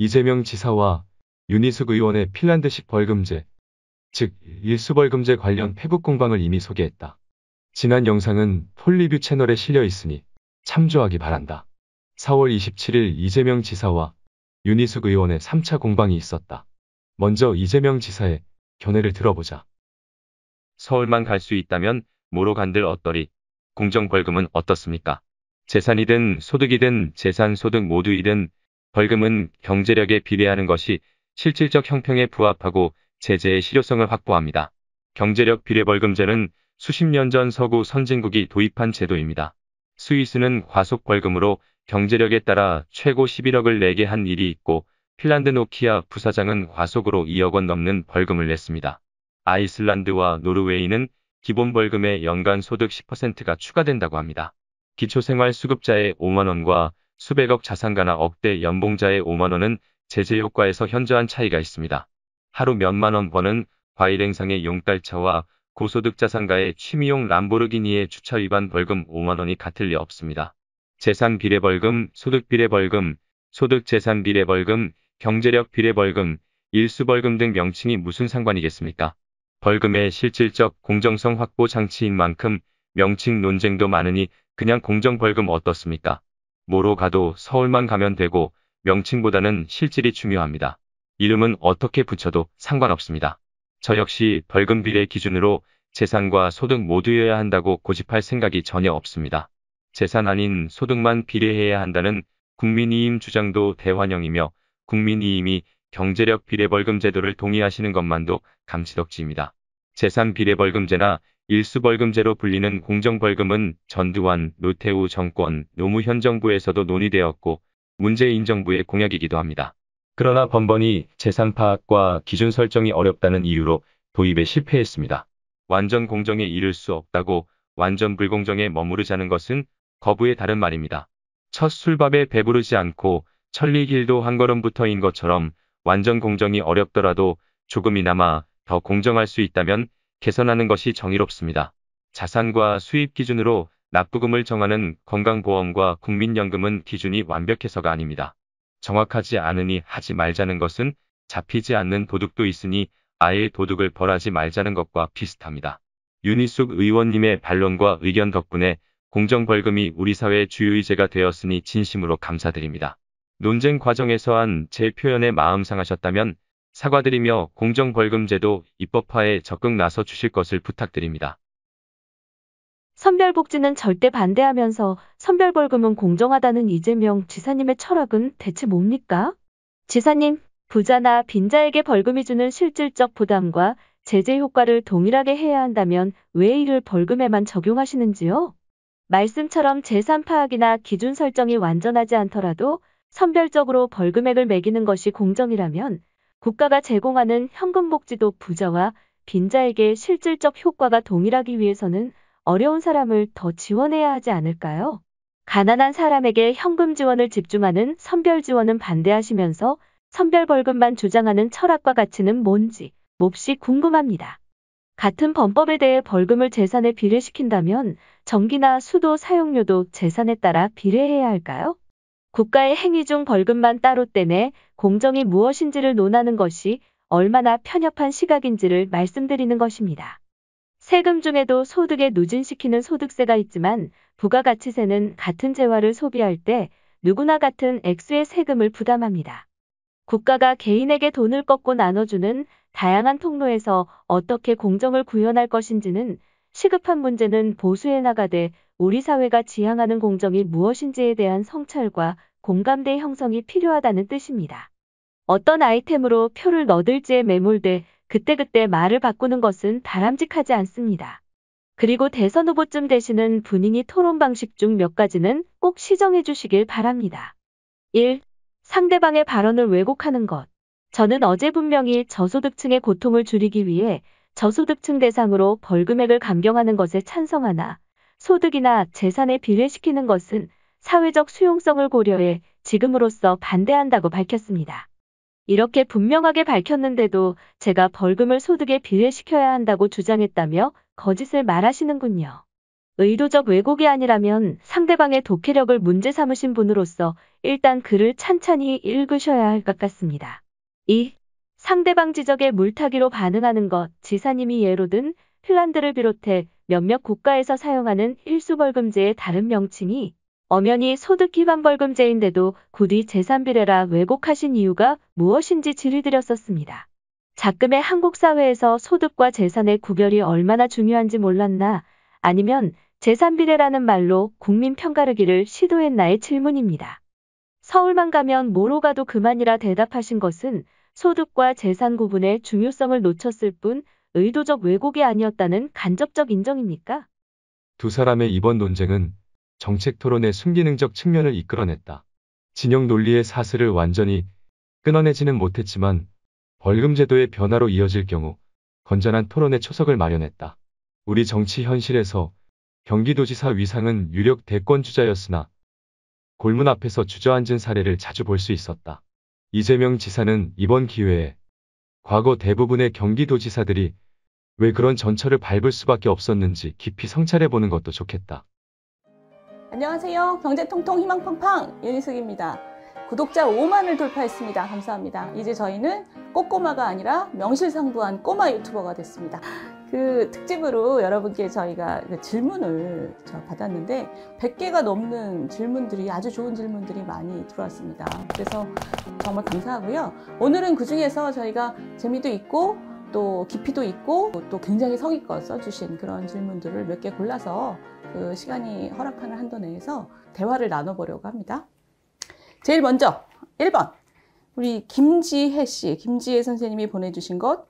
이재명 지사와 윤희숙 의원의 핀란드식 벌금제, 즉 일수벌금제 관련 페북 공방을 이미 소개했다. 지난 영상은 폴리뷰 채널에 실려 있으니 참조하기 바란다. 4월 27일 이재명 지사와 윤희숙 의원의 3차 공방이 있었다. 먼저 이재명 지사의 견해를 들어보자. 서울만 갈 수 있다면 뭐로 간들 어떠리? 공정벌금은 어떻습니까? 재산이든 소득이든 재산 소득 모두이든 벌금은 경제력에 비례하는 것이 실질적 형평에 부합하고 제재의 실효성을 확보합니다. 경제력 비례벌금제는 수십 년 전 서구 선진국이 도입한 제도입니다. 스위스는 과속벌금으로 경제력에 따라 최고 11억을 내게 한 일이 있고 핀란드 노키아 부사장은 과속으로 2억 원 넘는 벌금을 냈습니다. 아이슬란드와 노르웨이는 기본벌금에 연간 소득 10%가 추가된다고 합니다. 기초생활수급자의 5만 원과 수백억 자산가나 억대 연봉자의 5만 원은 제재 효과에서 현저한 차이가 있습니다. 하루 몇만 원 버는 과일행상의 용달차와 고소득 자산가의 취미용 람보르기니의 주차 위반 벌금 5만 원이 같을 리 없습니다. 재산 비례벌금, 소득 비례벌금, 소득 재산 비례벌금, 경제력 비례벌금, 일수벌금 등 명칭이 무슨 상관이겠습니까? 벌금의 실질적 공정성 확보 장치인 만큼 명칭 논쟁도 많으니 그냥 공정벌금 어떻습니까? 뭐로 가도 서울만 가면 되고 명칭보다는 실질이 중요합니다. 이름은 어떻게 붙여도 상관없습니다. 저 역시 벌금 비례 기준으로 재산과 소득 모두여야 한다고 고집할 생각이 전혀 없습니다. 재산 아닌 소득만 비례해야 한다는 국민이임 주장도 대환영이며 국민이임이 경제력 비례벌금 제도를 동의하시는 것만도 감치덕지입니다. 재산 비례벌금제나 일수벌금제로 불리는 공정벌금은 전두환, 노태우 정권, 노무현 정부에서도 논의되었고 문재인 정부의 공약이기도 합니다. 그러나 번번이 재산 파악과 기준 설정이 어렵다는 이유로 도입에 실패했습니다. 완전 공정에 이를 수 없다고 완전 불공정에 머무르자는 것은 거부의 다른 말입니다. 첫 술밥에 배부르지 않고 천리길도 한 걸음부터인 것처럼 완전 공정이 어렵더라도 조금이나마 더 공정할 수 있다면 개선하는 것이 정의롭습니다. 자산과 수입 기준으로 납부금을 정하는 건강보험과 국민연금은 기준이 완벽해서가 아닙니다. 정확하지 않으니 하지 말자는 것은 잡히지 않는 도둑도 있으니 아예 도둑을 벌하지 말자는 것과 비슷합니다. 윤희숙 의원님의 반론과 의견 덕분에 공정벌금이 우리 사회의 주요의제가 되었으니 진심으로 감사드립니다. 논쟁 과정에서 한 제 표현에 마음 상하셨다면 사과드리며 공정벌금제도 입법화에 적극 나서 주실 것을 부탁드립니다. 선별복지는 절대 반대하면서 선별벌금은 공정하다는 이재명 지사님의 철학은 대체 뭡니까? 지사님, 부자나 빈자에게 벌금이 주는 실질적 부담과 제재 효과를 동일하게 해야 한다면 왜 이를 벌금에만 적용하시는지요? 말씀처럼 재산 파악이나 기준 설정이 완전하지 않더라도 선별적으로 벌금액을 매기는 것이 공정이라면 국가가 제공하는 현금복지도 부자와 빈자에게 실질적 효과가 동일하기 위해서는 어려운 사람을 더 지원해야 하지 않을까요? 가난한 사람에게 현금 지원을 집중하는 선별 지원은 반대하시면서 선별벌금만 주장하는 철학과 가치는 뭔지 몹시 궁금합니다. 같은 범법에 대해 벌금을 재산에 비례시킨다면 전기나 수도 사용료도 재산에 따라 비례해야 할까요? 국가의 행위 중 벌금만 따로 떼내 공정이 무엇인지를 논하는 것이 얼마나 편협한 시각인지를 말씀드리는 것입니다. 세금 중에도 소득에 누진시키는 소득세가 있지만 부가가치세는 같은 재화를 소비할 때 누구나 같은 액수의 세금을 부담합니다. 국가가 개인에게 돈을 꺾고 나눠주는 다양한 통로에서 어떻게 공정을 구현할 것인지는 시급한 문제는 보수해 나가되 우리 사회가 지향하는 공정이 무엇인지에 대한 성찰과 공감대 형성이 필요하다는 뜻입니다. 어떤 아이템으로 표를 넣을지에 매몰돼 그때그때 말을 바꾸는 것은 바람직하지 않습니다. 그리고 대선 후보쯤 되시는 분인이 토론 방식 중 몇 가지는 꼭 시정해 주시길 바랍니다. 1. 상대방의 발언을 왜곡하는 것. 저는 어제 분명히 저소득층의 고통을 줄이기 위해 저소득층 대상으로 벌금액을 감경하는 것에 찬성하나 소득이나 재산에 비례시키는 것은 사회적 수용성을 고려해 지금으로서 반대한다고 밝혔습니다. 이렇게 분명하게 밝혔는데도 제가 벌금을 소득에 비례시켜야 한다고 주장했다며 거짓을 말하시는군요. 의도적 왜곡이 아니라면 상대방의 독해력을 문제 삼으신 분으로서 일단 글을 찬찬히 읽으셔야 할 것 같습니다. 2. 상대방 지적에 물타기로 반응하는 것. 지사님이 예로 든 핀란드를 비롯해 몇몇 국가에서 사용하는 일수벌금제의 다른 명칭이 엄연히 소득기반벌금제인데도 굳이 재산비례라 왜곡하신 이유가 무엇인지 질의드렸었습니다. 작금의 한국 사회에서 소득과 재산의 구별이 얼마나 중요한지 몰랐나, 아니면 재산비례라는 말로 국민 편가르기를 시도했나의 질문입니다. 서울만 가면 뭐로 가도 그만이라 대답하신 것은 소득과 재산 구분의 중요성을 놓쳤을 뿐 의도적 왜곡이 아니었다는 간접적 인정입니까? 두 사람의 이번 논쟁은 정책 토론의 순기능적 측면을 이끌어냈다. 진영 논리의 사슬을 완전히 끊어내지는 못했지만 벌금 제도의 변화로 이어질 경우 건전한 토론의 초석을 마련했다. 우리 정치 현실에서 경기도지사 위상은 유력 대권주자였으나 골문 앞에서 주저앉은 사례를 자주 볼 수 있었다. 이재명 지사는 이번 기회에 과거 대부분의 경기도지사들이 왜 그런 전철을 밟을 수밖에 없었는지 깊이 성찰해보는 것도 좋겠다. 안녕하세요. 경제통통 희망팡팡 윤희숙입니다. 구독자 5만을 돌파했습니다. 감사합니다. 이제 저희는 꼬꼬마가 아니라 명실상부한 꼬마 유튜버가 됐습니다. 그 특집으로 여러분께 저희가 질문을 받았는데 100개가 넘는 질문들이, 아주 좋은 질문들이 많이 들어왔습니다. 그래서 정말 감사하고요. 오늘은 그 중에서 저희가 재미도 있고 또 깊이도 있고 또 굉장히 성의껏 써주신 그런 질문들을 몇 개 골라서 그 시간이 허락하는 한도 내에서 대화를 나눠보려고 합니다. 제일 먼저 1번 우리 김지혜 씨, 김지혜 선생님이 보내주신 것,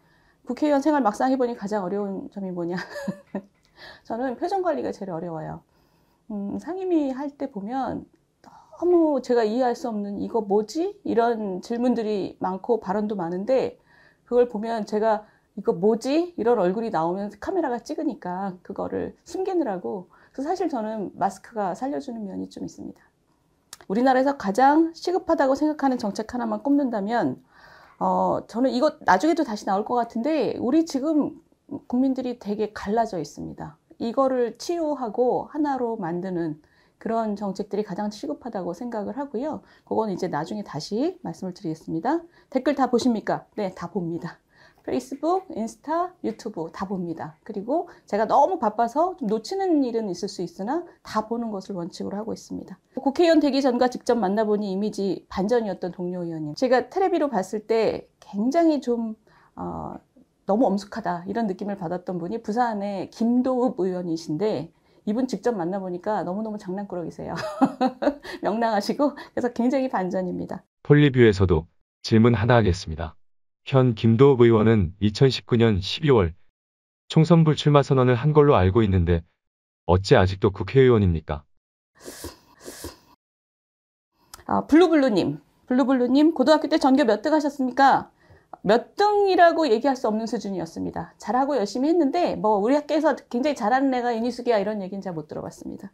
국회의원 생활 막상 해보니 가장 어려운 점이 뭐냐. 저는 표정 관리가 제일 어려워요. 상임위 할 때 보면 너무 제가 이해할 수 없는 이거 뭐지? 이런 질문들이 많고 발언도 많은데 그걸 보면 제가 이거 뭐지? 이런 얼굴이 나오면 카메라가 찍으니까 그거를 숨기느라고. 그래서 사실 저는 마스크가 살려주는 면이 좀 있습니다. 우리나라에서 가장 시급하다고 생각하는 정책 하나만 꼽는다면 저는 이거 나중에도 다시 나올 것 같은데 우리 지금 국민들이 되게 갈라져 있습니다. 이거를 치유하고 하나로 만드는 그런 정책들이 가장 시급하다고 생각을 하고요. 그건 이제 나중에 다시 말씀을 드리겠습니다. 댓글 다 보십니까? 네, 다 봅니다. 페이스북, 인스타, 유튜브 다 봅니다. 그리고 제가 너무 바빠서 좀 놓치는 일은 있을 수 있으나 다 보는 것을 원칙으로 하고 있습니다. 국회의원 되기 전과 직접 만나보니 이미지 반전이었던 동료 의원님. 제가 텔레비로 봤을 때 굉장히 좀 너무 엄숙하다 이런 느낌을 받았던 분이 부산의 김도읍 의원이신데 이분 직접 만나보니까 너무너무 장난꾸러기세요. 명랑하시고 그래서 굉장히 반전입니다. 폴리뷰에서도 질문 하나 하겠습니다. 현 김도읍 의원은 2019년 12월 총선 불출마 선언을 한 걸로 알고 있는데 어찌 아직도 국회의원입니까? 블루블루님 고등학교 때 전교 몇 등 하셨습니까? 몇 등이라고 얘기할 수 없는 수준이었습니다. 잘하고 열심히 했는데 뭐 우리 학교에서 굉장히 잘하는 애가 윤희숙이야 이런 얘기는 잘 못 들어봤습니다.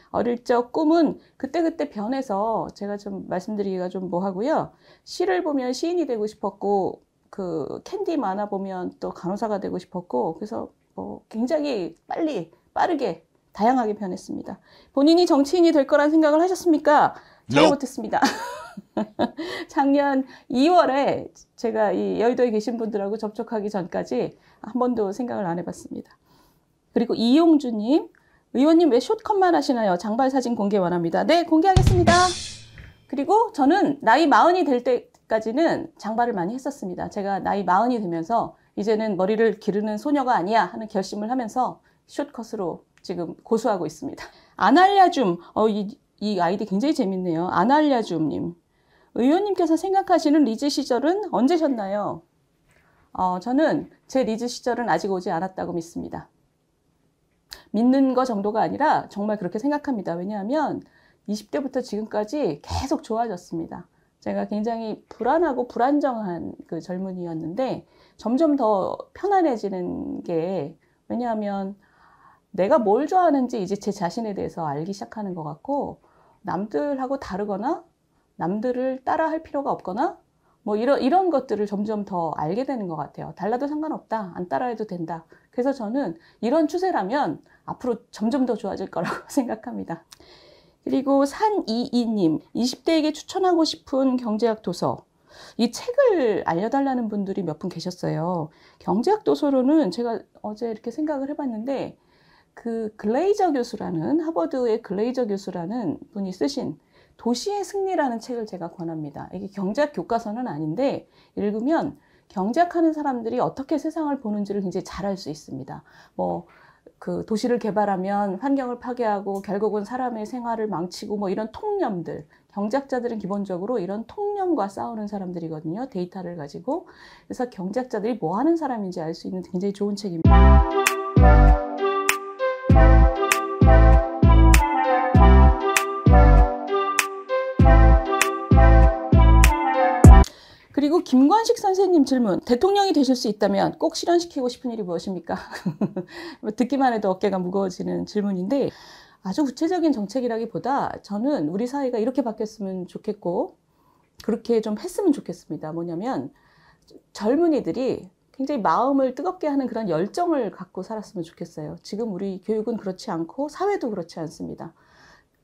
어릴 적 꿈은 그때그때 변해서 제가 좀 말씀드리기가 좀 뭐하고요. 시를 보면 시인이 되고 싶었고 그 캔디 만화 보면 또 간호사가 되고 싶었고 그래서 뭐 굉장히 빠르게 다양하게 변했습니다. 본인이 정치인이 될 거란 생각을 하셨습니까? 전혀 못했습니다. 작년 2월에 제가 이 여의도에 계신 분들하고 접촉하기 전까지 한 번도 생각을 안 해봤습니다. 그리고 이용주님, 의원님 왜 숏컷만 하시나요? 장발 사진 공개 원합니다. 네, 공개하겠습니다. 그리고 저는 나이 40이 될 때까지는 장발을 많이 했었습니다. 제가 나이 40이 되면서 이제는 머리를 기르는 소녀가 아니야 하는 결심을 하면서 숏컷으로 지금 고수하고 있습니다. 아날야줌, 이 아이디 굉장히 재밌네요. 아날야줌님. 의원님께서 생각하시는 리즈 시절은 언제셨나요? 저는 제 리즈 시절은 아직 오지 않았다고 믿습니다. 믿는 거 정도가 아니라 정말 그렇게 생각합니다. 왜냐하면 20대부터 지금까지 계속 좋아졌습니다. 제가 굉장히 불안하고 불안정한 그 젊은이였는데 점점 더 편안해지는 게 왜냐하면 내가 뭘 좋아하는지 이제 제 자신에 대해서 알기 시작하는 것 같고 남들하고 다르거나 남들을 따라할 필요가 없거나 뭐 이런 것들을 점점 더 알게 되는 것 같아요. 달라도 상관없다. 안 따라해도 된다. 그래서 저는 이런 추세라면 앞으로 점점 더 좋아질 거라고 생각합니다. 그리고 산이이님, 20대에게 추천하고 싶은 경제학 도서. 이 책을 알려달라는 분들이 몇 분 계셨어요. 경제학 도서로는 제가 어제 이렇게 생각을 해봤는데, 그 글레이저 교수라는, 하버드의 글레이저 교수라는 분이 쓰신 도시의 승리라는 책을 제가 권합니다. 이게 경제학 교과서는 아닌데, 읽으면 경제학하는 사람들이 어떻게 세상을 보는지를 굉장히 잘 알 수 있습니다. 그 도시를 개발하면 환경을 파괴하고 결국은 사람의 생활을 망치고 뭐 이런 통념들, 경제학자들은 기본적으로 이런 통념과 싸우는 사람들이거든요. 데이터를 가지고. 그래서 경제학자들이 뭐 하는 사람인지 알 수 있는 굉장히 좋은 책입니다. 그리고 김관식 선생님 질문. 대통령이 되실 수 있다면 꼭 실현시키고 싶은 일이 무엇입니까? 듣기만 해도 어깨가 무거워지는 질문인데, 아주 구체적인 정책이라기보다 저는 우리 사회가 이렇게 바뀌었으면 좋겠고 그렇게 좀 했으면 좋겠습니다. 뭐냐면 젊은이들이 굉장히 마음을 뜨겁게 하는 그런 열정을 갖고 살았으면 좋겠어요. 지금 우리 교육은 그렇지 않고 사회도 그렇지 않습니다.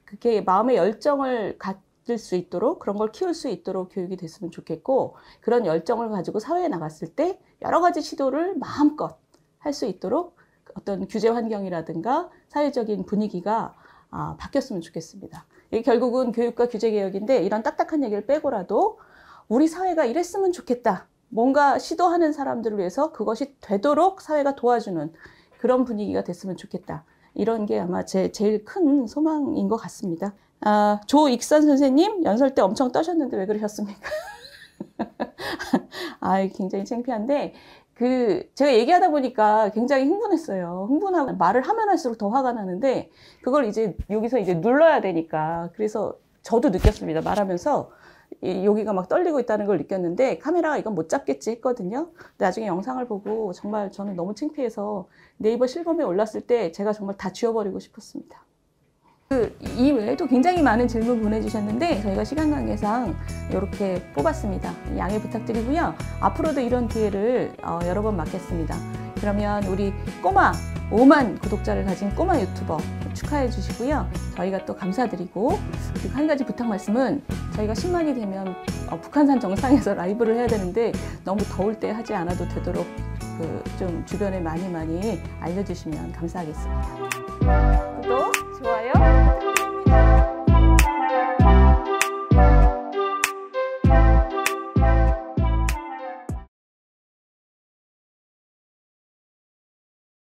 그게 마음의 열정을 가질 수 있도록, 그런 걸 키울 수 있도록 교육이 됐으면 좋겠고, 그런 열정을 가지고 사회에 나갔을 때 여러 가지 시도를 마음껏 할 수 있도록 어떤 규제 환경이라든가 사회적인 분위기가 바뀌었으면 좋겠습니다. 이게 결국은 교육과 규제 개혁인데, 이런 딱딱한 얘기를 빼고라도 우리 사회가 이랬으면 좋겠다. 뭔가 시도하는 사람들을 위해서 그것이 되도록 사회가 도와주는 그런 분위기가 됐으면 좋겠다. 이런 게 아마 제일 큰 소망인 것 같습니다. 조익선 선생님, 연설 때 엄청 떠셨는데 왜 그러셨습니까? 굉장히 창피한데, 제가 얘기하다 보니까 굉장히 흥분했어요. 흥분하고 말을 하면 할수록 더 화가 나는데, 그걸 여기서 눌러야 되니까. 그래서 저도 느꼈습니다. 말하면서 여기가 막 떨리고 있다는 걸 느꼈는데, 카메라가 이건 못 잡겠지 했거든요. 나중에 영상을 보고 정말 저는 너무 창피해서 네이버 실검에 올랐을 때 제가 정말 다 지워버리고 싶었습니다. 이 외에도 굉장히 많은 질문 보내주셨는데 저희가 시간 관계상 이렇게 뽑았습니다. 양해 부탁드리고요. 앞으로도 이런 기회를 여러 번 맞겠습니다. 그러면 우리 5만 구독자를 가진 꼬마 유튜버 축하해 주시고요. 저희가 또 감사드리고, 그리고 한 가지 부탁 말씀은, 저희가 10만이 되면 북한산 정상에서 라이브를 해야 되는데 너무 더울 때 하지 않아도 되도록 좀 주변에 많이 알려주시면 감사하겠습니다. 구독!